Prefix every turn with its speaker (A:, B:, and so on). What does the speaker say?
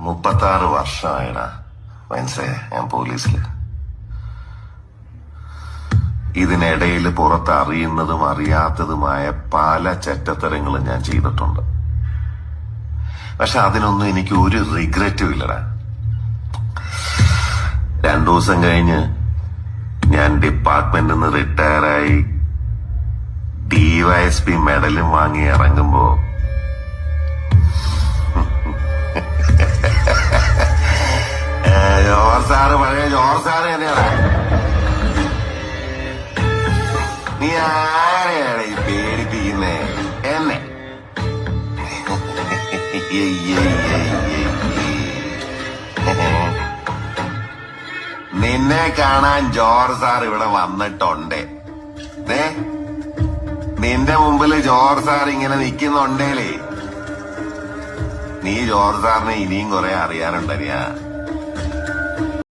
A: 36 വർഷമായിടാ മനസ്സേ ഞാൻ പോലീസില്. ഇതിനിടയിൽ പുറത്ത് അറിയുന്നതും അറിയാത്തതുമായ പല ചെറ്റത്തരങ്ങളും ഞാൻ ചെയ്തിട്ടുണ്ട്. പക്ഷെ അതിനൊന്നും എനിക്ക് ഒരു റിഗ്രറ്റും ഇല്ലടാ. 2 ദിവസം കഴിഞ്ഞ് ഞാൻ ഡിപ്പാർട്ട്മെന്റിൽ നിന്ന് റിട്ടയറായി DYSP മെഡലും വാങ്ങി ഇറങ്ങുമ്പോ ജോർജ് സാറ് പഴയ ജോർജ് സാറ് തന്നെയാണ്. നീ ആരെയാണ് ഈ പേടിപ്പിക്കുന്നേ? എന്നെ നിന്നെ കാണാൻ ജോർജ് സാർ ഇവിടെ വന്നിട്ടുണ്ട്. നിന്റെ മുമ്പില് ജോർജ് സാർ ഇങ്ങനെ നിക്കുന്നുണ്ടേലേ നീ ജോർജ് സാറിനെ ഇനിയും കുറെ അറിയാനുണ്ടറിയാ.